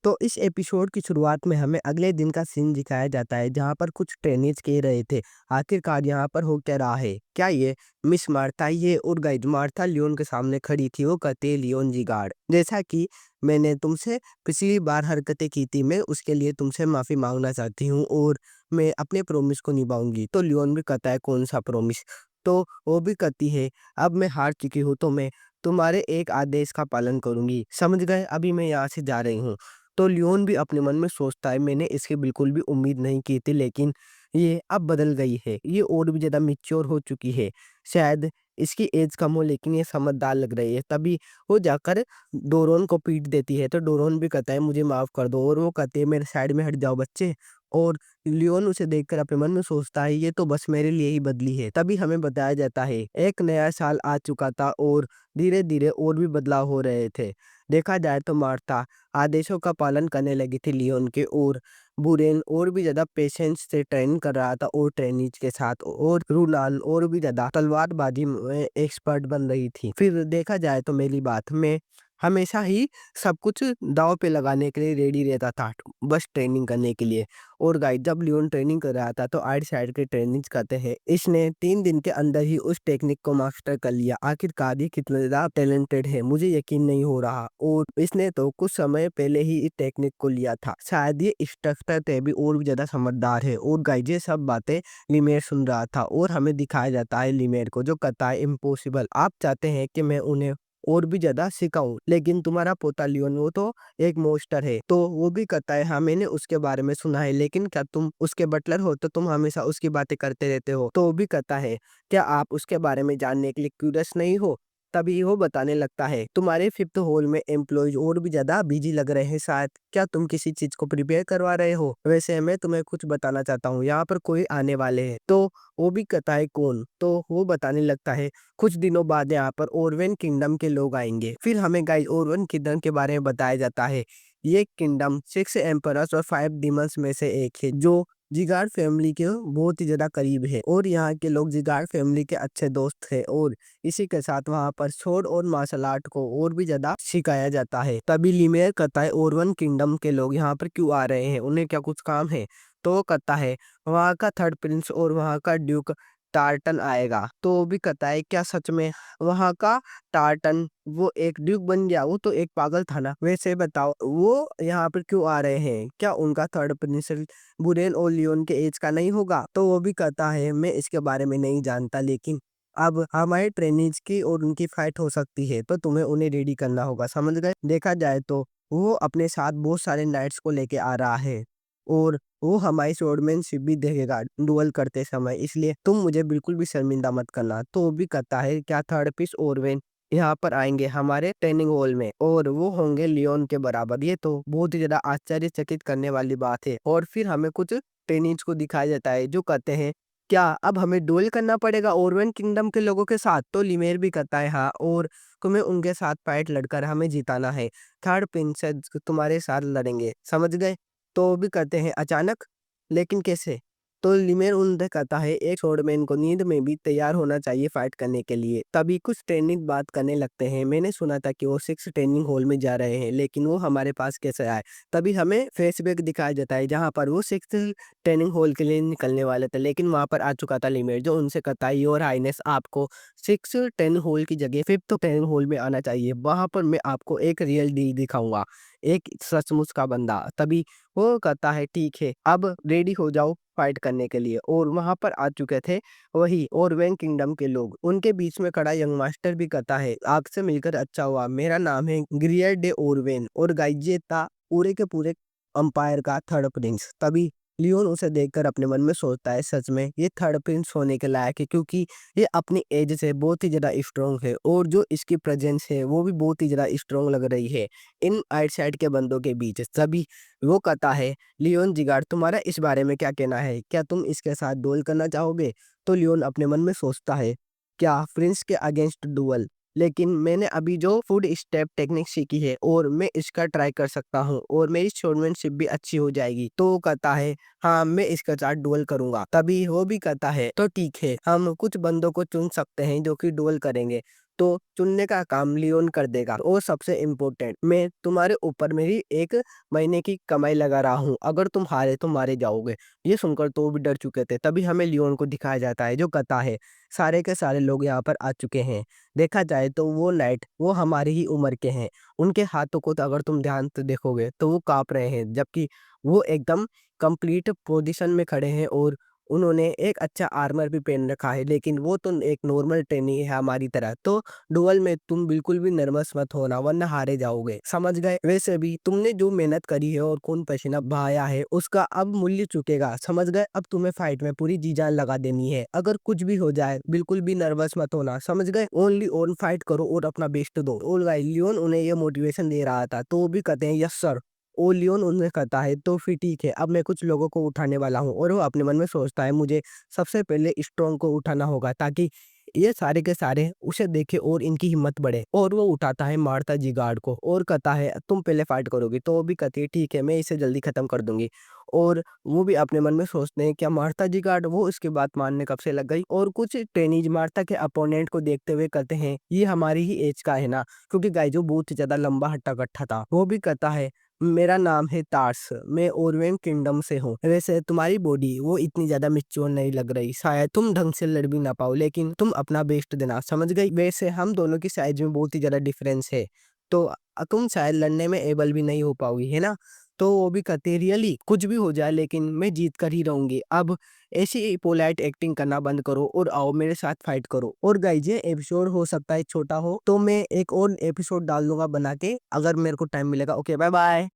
तो इस एपिसोड की शुरुआत में हमें अगले दिन का सीन दिखाया जाता है जहाँ पर कुछ ट्रेनीज कह रहे थे आखिरकार यहाँ पर हो क्या रहा है, क्या ये मिस मार्था ये और गाइड मार्था लियोन के सामने खड़ी थी। वो कहते लियोन जी गार्ड, जैसा कि मैंने तुमसे पिछली बार हरकतें की थी, मैं उसके लिए तुमसे माफी मांगना चाहती हूँ और मैं अपने प्रोमिस को निभाऊंगी। तो लियोन भी कहता है कौन सा प्रोमिस। तो वो भी कहती है अब मैं हार चुकी हूँ तो मैं तुम्हारे एक आदेश का पालन करूंगी, समझ गए, अभी मैं यहाँ से जा रही हूँ। तो लियोन भी अपने मन में सोचता है मैंने इसकी बिल्कुल भी उम्मीद नहीं की थी, लेकिन ये अब बदल गई है, ये और भी ज़्यादा मैच्योर हो चुकी है। शायद इसकी एज कम हो लेकिन ये समझदार लग रही है। तभी वो जाकर डोरोन को पीट देती है, तो डोरोन भी कहता है मुझे माफ़ कर दो और वो कहते हैं मेरे साइड में हट जाओ बच्चे। और लियोन उसे देखकर अपने मन में सोचता है ये तो बस मेरे लिए ही बदली है। तभी हमें बताया जाता है एक नया साल आ चुका था और धीरे-धीरे और भी बदलाव हो रहे थे। देखा जाए तो मार्था आदेशों का पालन करने लगी थी लियोन के, और बुरेन और भी ज़्यादा पेशेंस से ट्रेन कर रहा था और ट्रेनीज के साथ, और रूलान और भी ज़्यादा तलवारबाजी में एक्सपर्ट बन रही थी। फिर देखा जाए तो मेरी बात में हमेशा ही सब कुछ दांव पे लगाने के लिए रेडी रहता था, बस ट्रेनिंग करने के लिए। और गाइस जब लियोन ट्रेनिंग कर रहा था तो आइड साइड के ट्रेनिंग्स कहते हैं इसने 3 दिन के अंदर ही उस टेक्निक को मास्टर कर लिया। आखिरकार ये कितना ज़्यादा टैलेंटेड है मुझे यकीन नहीं हो रहा, और इसने तो कुछ समय पहले ही इस टेक्निक को लिया था। शायद ये इंस्ट्रक्टर थे भी और भी ज़्यादा समझदार है। और गाइस ये सब बातें लिमेर सुन रहा था और हमें दिखाया जाता है लिमेर को जो कहता है इम्पॉसिबल, आप चाहते हैं कि मैं उन्हें और भी ज़्यादा सिखाऊं, लेकिन तुम्हारा पोता लियोन वो तो एक मॉन्स्टर है। तो वो भी कहता है हाँ मैंने उसके बारे में सुना है, लेकिन क्या तुम उसके बटलर हो तो तुम हमेशा उसकी बातें करते रहते हो। तो वो भी कहता है क्या आप उसके बारे में जानने के लिए क्यूरियस नहीं हो। तभी वो बताने लगता है तुम्हारे फिफ्थ हॉल में एम्प्लॉयज और भी ज्यादा बिजी लग रहे हैं, शायद क्या तुम किसी चीज को प्रिपेयर करवा रहे हो। वैसे मैं तुम्हें कुछ बताना चाहता हूँ, यहाँ पर कोई आने वाले हैं। तो वो भी कहता है कौन। तो वो बताने लगता है कुछ दिनों बाद यहाँ पर ओरवेन किंगडम के लोग आएंगे। फिर हमें गाइस ओरवेन किंगडम के बारे में बताया जाता है ये किंगडम 6 एम्परर्स और 5 डीमंस में से एक है जो जिगार्ड फैमिली के बहुत ही ज्यादा करीब है, और यहाँ के लोग जिगार्ड फैमिली के अच्छे दोस्त हैं। और इसी के साथ वहाँ पर स्वॉर्ड और मार्शल आर्ट को और भी ज्यादा सिखाया जाता है। तभी लिमेयर कहता है ओरवन किंगडम के लोग यहाँ पर क्यों आ रहे हैं, उन्हें क्या कुछ काम है। तो वो कहता है वहाँ का थर्ड प्रिंस और वहाँ का ड्यूक टार्टन आएगा। तो वो भी कहता है क्या सच में वहाँ का टार्टन वो एक ड्यूक बन गया, वो तो एक पागल था ना। वैसे बताओ वो यहाँ पर क्यों आ रहे हैं, क्या उनका थर्ड प्रिंस बुरेन और लियोन के एज का नहीं होगा। तो वो भी कहता है मैं इसके बारे में नहीं जानता, लेकिन अब हमारे ट्रेनिज की और उनकी फाइट हो सकती है तो तुम्हें उन्हें रेडी करना होगा, समझ गए। देखा जाए तो वो अपने साथ बहुत सारे नाइट्स को लेके आ रहा है, और वो हमारी स्वॉर्डमैनशिप भी देखेगा डुअल करते समय, इसलिए तुम मुझे बिल्कुल भी शर्मिंदा मत करना। तो वो भी कहता है क्या थर्ड पीस ओरवेन यहाँ पर आएंगे हमारे ट्रेनिंग हॉल में और वो होंगे लियोन के बराबर। ये तो बहुत ही ज्यादा आश्चर्यचकित करने वाली बात है। और फिर हमें कुछ ट्रेनिंग्स को दिखाया जाता है जो कहते हैं क्या अब हमें डुएल करना पड़ेगा ओरवेन किंगडम के लोगों के साथ। तो लिमेर भी कहता है हाँ, और तुम्हें उनके साथ फाइट लड़कर हमें जिताना है। थर्ड प्रिंसेस तुम्हारे साथ लड़ेंगे, समझ गए। तो वो भी कहते हैं अचानक, लेकिन कैसे। तो लिमेर उनसे कहता है एक स्वॉर्डमैन को नींद में भी तैयार होना चाहिए फाइट करने के लिए। तभी कुछ ट्रेनिंग बात करने लगते हैं मैंने सुना था कि वो 6 ट्रेनिंग हॉल में जा रहे हैं, लेकिन वो हमारे पास कैसे आए। तभी हमें फ्लैशबैक दिखाया जाता है जहाँ पर वो 6 ट्रेनिंग हॉल के लिए निकलने वाले थे, लेकिन वहां पर आ चुका था लिमेर जो उनसे कहता है योर हाइनेस आपको 6 ट्रेनिंग हॉल की जगह फिफ्थ ट्रेनिंग हॉल में आना चाहिए, वहां पर मैं आपको एक रियल डील दिखाऊंगा, एक सचमुच का बंदा। तभी वो कहता है ठीक है अब रेडी हो जाओ फाइट करने के लिए। और वहां पर आ चुके थे वही ओरवेन किंगडम के लोग। उनके बीच में खड़ा यंग मास्टर भी कहता है आपसे मिलकर अच्छा हुआ, मेरा नाम है ग्रियर डे ओरवेन, और गाइस ये था पूरे के पूरे अंपायर का थर्ड प्रिंस। तभी लियोन उसे देखकर अपने मन में सोचता है सच में ये थर्ड प्रिंस होने के लायक है, क्योंकि ये अपनी एज से बहुत ही ज्यादा स्ट्रांग है और जो इसकी प्रेजेंस है वो भी बहुत ही ज्यादा स्ट्रांग लग रही है इन आउटसाइड के बंदों के बीच। तभी वो कहता है लियोन जिगार्ड तुम्हारा इस बारे में क्या कहना है, क्या तुम इसके साथ डुएल करना चाहोगे। तो लियोन अपने मन में सोचता है क्या प्रिंस के अगेंस्ट डुएल, लेकिन मैंने अभी जो फूड स्टेप टेक्निक सीखी है और मैं इसका ट्राई कर सकता हूँ और मेरी शोरमैनशिप भी अच्छी हो जाएगी। तो वो कहता है हाँ मैं इसके साथ डुएल करूंगा। तभी वो भी कहता है तो ठीक है हम कुछ बंदों को चुन सकते हैं जो कि डुएल करेंगे। तो चुनने का काम लियोन कर देगा। और सबसे इम्पोर्टेंट, मैं तुम्हारे ऊपर मेरी 1 महीने की कमाई लगा रहा हूँ, अगर तुम हारे तो मारे जाओगे। ये सुनकर तो वो भी डर चुके थे। तभी हमें लियोन को दिखाया जाता है जो कहता है सारे के सारे लोग यहाँ पर आ चुके हैं। देखा जाए तो वो नाइट वो हमारी ही उम्र के हैं। उनके हाथों को तो अगर तुम ध्यान से देखोगे तो वो काँप रहे हैं, जबकि वो एकदम कंप्लीट पोजीशन में खड़े हैं और उन्होंने एक अच्छा आर्मर भी पहन रखा है, लेकिन वो तो एक नॉर्मल ट्रेनी है हमारी तरह। तो डुअल में तुम बिल्कुल भी नर्वस मत होना, वरना हारे जाओगे, समझ गए? वैसे भी तुमने जो मेहनत करी है और खून पसीना बहाया है उसका अब मूल्य चुकेगा, समझ गए? अब तुम्हें फाइट में पूरी जी जान लगा देनी है। अगर कुछ भी हो जाए बिल्कुल भी नर्वस मत होना, समझ गए? ओनली ऑन फाइट करो और अपना बेस्ट दो। और गाइस लियोन उन्हें ये मोटिवेशन दे रहा था, तो वो भी कहते हैं यस सर। ओ लियोन उनमें कहता है तो फिर ठीक है, अब मैं कुछ लोगों को उठाने वाला हूँ। और वो अपने मन में सोचता है मुझे सबसे पहले स्ट्रॉन्ग को उठाना होगा, ताकि ये सारे के सारे उसे देखे और इनकी हिम्मत बढ़े। और वो उठाता है मार्था जिगार्ड को और कहता है तुम पहले फाइट करोगी, तो वो भी कहती है ठीक है, मैं इसे जल्दी खत्म कर दूंगी। और वो भी अपने मन में सोचते हैं क्या मार्था जिगार्ड, वो इसकी बात मानने कब से लग गई। और कुछ ट्रेनीज मार्था के अपोनेंट को देखते हुए कहते हैं ये हमारी ही एज का है ना, क्योंकि गाइजो बहुत ही ज्यादा लंबा हट्टा कट्टा था। वो भी कहता है मेरा नाम है तार्स, मैं ओरवेन किंगडम से हूँ। वैसे तुम्हारी बॉडी वो इतनी ज्यादा मैच्योर नहीं लग रही, शायद तुम ढंग से लड़ भी ना पाओ, लेकिन तुम अपना बेस्ट देना, समझ गई? वैसे हम दोनों की साइज में बहुत ही ज्यादा डिफरेंस है, तो तुम शायद लड़ने में एबल भी नहीं हो पाओगी, है ना? तो वो भी कहते रियली कुछ भी हो जाए लेकिन मैं जीत कर ही रहूंगी। अब ऐसी पोलाइट एक्टिंग करना बंद करो और आओ मेरे साथ फाइट करो। और गाइज ये एपिसोड हो सकता है छोटा हो, तो मैं एक और एपिसोड डाल दूंगा बना के, अगर मेरे को टाइम मिलेगा। Okay, bye bye.